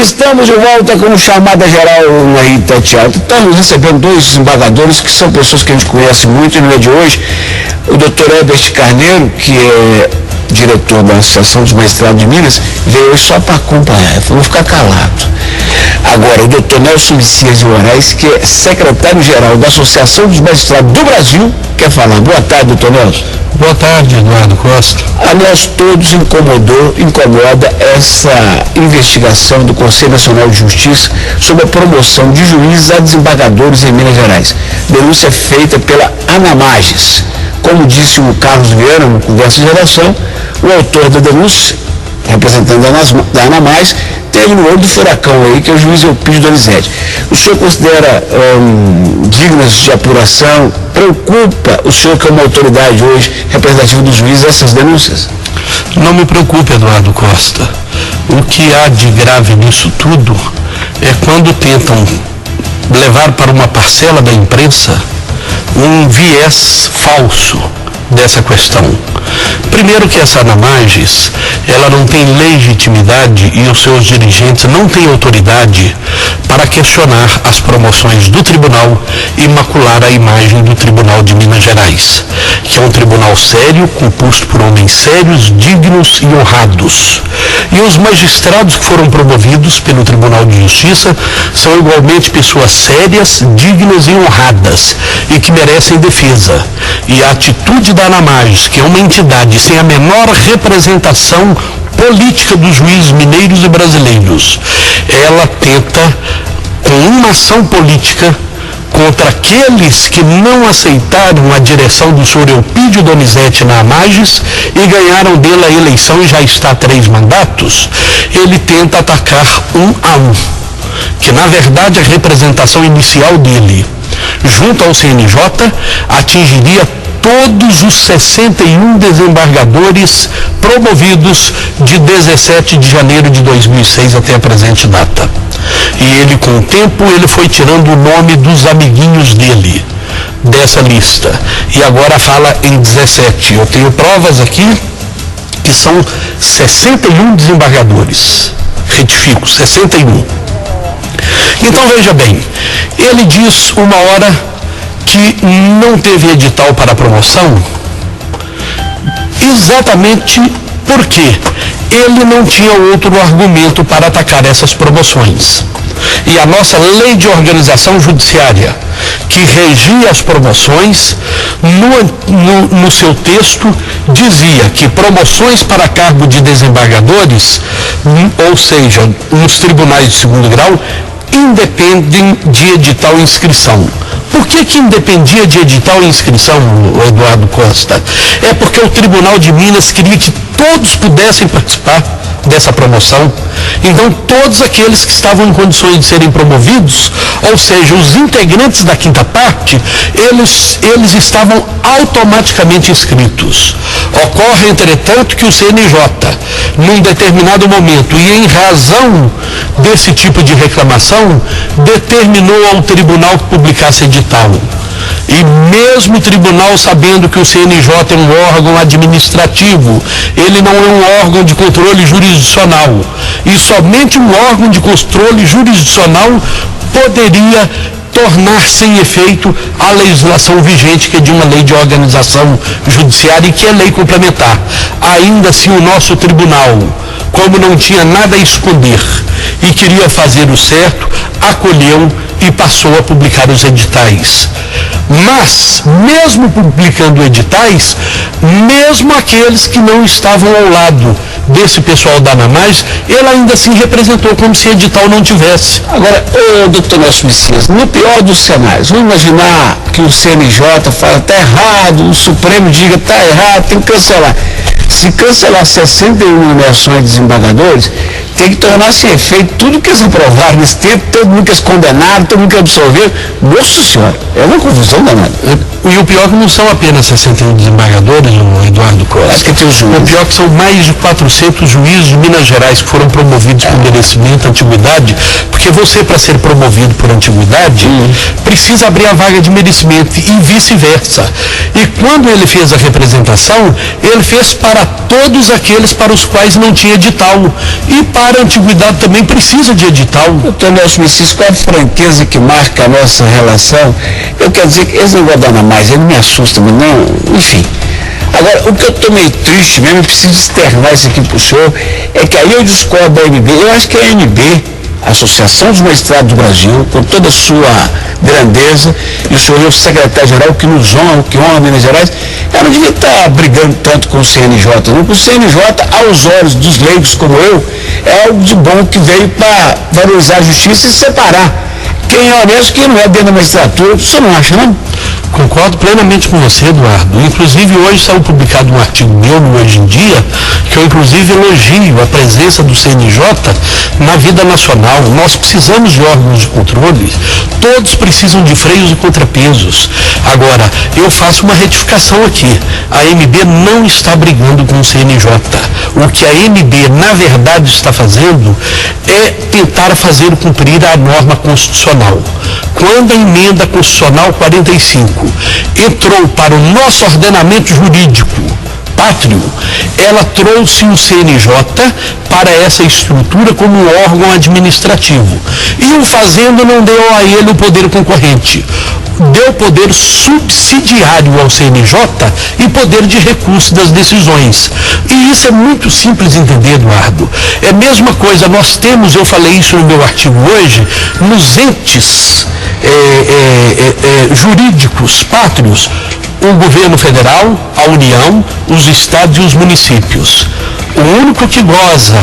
Estamos de volta com chamada geral na Itatiaia. Estamos recebendo dois desembargadores que são pessoas que a gente conhece muito no dia de hoje. O doutor Herbert Carneiro, que é diretor da Associação dos Magistrados de Minas, veio hoje só para acompanhar, vou ficar calado. Agora, o doutor Nelson Messias de Moraes, que é secretário-geral da Associação dos Magistrados do Brasil, quer falar. Boa tarde, doutor Nelson. Boa tarde, Eduardo Costa. A nós todos incomoda essa investigação do Conselho Nacional de Justiça sobre a promoção de juízes a desembargadores em Minas Gerais. Denúncia feita pela Anamages. Como disse o Carlos Vieira, no Conversa de Redação, o autor da denúncia, representante da Anamages, teve no olho do furacão aí, que é o juiz Eupídio Donizete. O senhor considera dignas de apuração? Preocupa o senhor, que é uma autoridade hoje representativa dos juízes, essas denúncias? Não me preocupe, Eduardo Costa. O que há de grave nisso tudo é quando tentam levar para uma parcela da imprensa um viés falso dessa questão. Primeiro que essa Anamages, ela não tem legitimidade e os seus dirigentes não têm autoridade para questionar as promoções do tribunal e macular a imagem do Tribunal de Minas Gerais, que é um tribunal sério, composto por homens sérios, dignos e honrados. E os magistrados que foram promovidos pelo Tribunal de Justiça são igualmente pessoas sérias, dignas e honradas e que merecem defesa. E a atitude da Anamages, que é uma entidade sem a menor representação política dos juízes mineiros e brasileiros, ela tenta, com uma ação política contra aqueles que não aceitaram a direção do senhor Eupídio Donizete na Anamages e ganharam dele a eleição e já está há 3 mandatos, ele tenta atacar um a um, que na verdade a representação inicial dele, junto ao CNJ, atingiria todos os 61 desembargadores promovidos de 17 de janeiro de 2006 até a presente data. E ele, com o tempo, ele foi tirando o nome dos amiguinhos dele dessa lista. E agora fala em 17. Eu tenho provas aqui que são 61 desembargadores. Retifico, 61. Então, veja bem, ele diz uma hora que não teve edital para a promoção, exatamente porque ele não tinha outro argumento para atacar essas promoções. E a nossa lei de organização judiciária, que regia as promoções, no seu texto, dizia que promoções para cargo de desembargadores, ou seja, nos tribunais de segundo grau, independem de edital e inscrição. Por que independia de edital e inscrição, Eduardo Costa? É porque o Tribunal de Minas queria que todos pudessem participar dessa promoção. Então, todos aqueles que estavam em condições de serem promovidos, ou seja, os integrantes da quinta parte, eles estavam automaticamente inscritos. Ocorre, entretanto, que o CNJ, num determinado momento, e em razão desse tipo de reclamação, determinou ao tribunal que publicasse edital. E mesmo o tribunal, sabendo que o CNJ é um órgão administrativo, ele não é um órgão de controle jurisdicional. E somente um órgão de controle jurisdicional poderia tornar sem efeito a legislação vigente, que é de uma lei de organização judiciária e que é lei complementar. Ainda assim, o nosso tribunal, como não tinha nada a esconder e queria fazer o certo, acolheu e passou a publicar os editais. Mas, mesmo publicando editais, mesmo aqueles que não estavam ao lado desse pessoal da Anamages, ele ainda assim representou como se edital não tivesse. Agora, doutor Nelson Messias, no pior dos cenários, vamos imaginar que o CNJ fala, está errado, o Supremo diga, está errado, tem que cancelar. Se cancelar 61 nomeações de desembargadores, tem que tornar sem efeito tudo que eles aprovaram nesse tempo, todo mundo que eles condenaram, todo mundo que absolveu. Nossa Senhora, é uma confusão danada. E o pior é que não são apenas 61 desembargadores, o Eduardo Costa. Acho que tem os juízes. O pior é que são mais de 400 juízes de Minas Gerais que foram promovidos por merecimento, antiguidade, porque você, para ser promovido por antiguidade, precisa abrir a vaga de merecimento e vice-versa. E quando ele fez a representação, ele fez para todos aqueles para os quais não tinha edital e para para a antiguidade também precisa de edital. Doutor Nelson Messias, com a franqueza que marca a nossa relação, eu quero dizer que esse negócio da Ana Mais, ele me assusta, mas não, enfim. Agora, o que eu estou meio triste mesmo, eu preciso externar isso aqui para o senhor, é que aí eu discordo da AMB. Eu acho que a AMB, a Associação dos Magistrados do Brasil, com toda a sua grandeza, e o senhor é o secretário-geral que nos honra, que honra Minas Gerais, ela não devia estar brigando tanto com o CNJ, não, porque o CNJ, aos olhos dos leigos como eu, é algo de bom que veio para valorizar a justiça e separar quem é honesto e quem não é dentro da magistratura. O senhor não acha, não? Concordo plenamente com você, Eduardo. Inclusive, hoje saiu publicado um artigo meu no Hoje em Dia, que eu inclusive elogio a presença do CNJ na vida nacional. Nós precisamos de órgãos de controle, todos precisam de freios e contrapesos. Agora, eu faço uma retificação aqui. A AMB não está brigando com o CNJ. O que a AMB, na verdade, está fazendo é tentar fazer cumprir a norma constitucional. Quando a emenda constitucional 45 entrou para o nosso ordenamento jurídico pátrio, ela trouxe o CNJ para essa estrutura como um órgão administrativo. E o fazendo não deu a ele o poder concorrente. Deu poder subsidiário ao CNJ e poder de recurso das decisões. E isso é muito simples de entender, Eduardo. É a mesma coisa, nós temos, eu falei isso no meu artigo hoje, nos entes jurídicos pátrios, o governo federal, a União, os estados e os municípios. O único que goza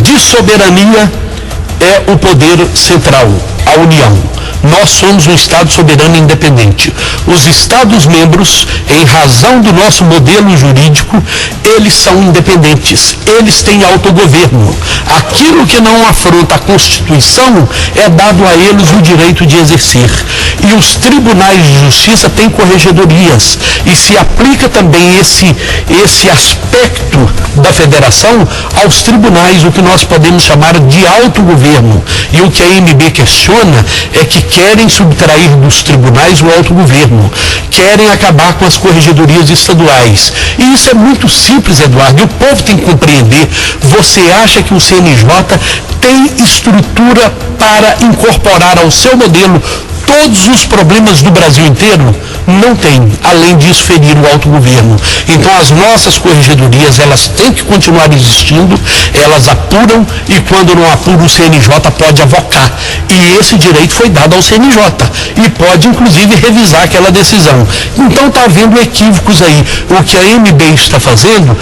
de soberania é o poder central, a União. Nós somos um Estado soberano e independente. Os Estados-membros, em razão do nosso modelo jurídico, eles são independentes, eles têm autogoverno. Aquilo que não afronta a Constituição é dado a eles o direito de exercer. E os tribunais de justiça têm corregedorias. E se aplica também esse aspecto da federação aos tribunais, o que nós podemos chamar de autogoverno. E o que a AMB questiona é que querem subtrair dos tribunais o autogoverno, querem acabar com as corregedorias estaduais. E isso é muito simples, Eduardo, e o povo tem que compreender. Você acha que o CNJ tem estrutura para incorporar ao seu modelo todos os problemas do Brasil inteiro? Não tem. Além disso, ferir o autogoverno. Então, as nossas corregedorias, elas têm que continuar existindo, elas apuram, e quando não apuram, o CNJ pode avocar. E esse direito foi dado ao CNJ. E pode, inclusive, revisar aquela decisão. Então, está havendo equívocos aí. O que a AMB está fazendo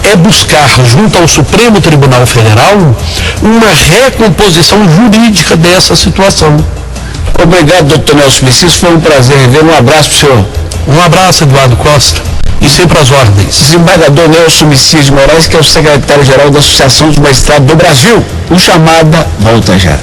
é buscar, junto ao Supremo Tribunal Federal, uma recomposição jurídica dessa situação. Obrigado, doutor Nelson Messias, foi um prazer rever. Um abraço para o senhor. Um abraço, Eduardo Costa, e sempre às ordens. Desembargador Nelson Messias de Moraes, que é o secretário-geral da Associação dos Magistrados do Brasil. O Chamada volta já.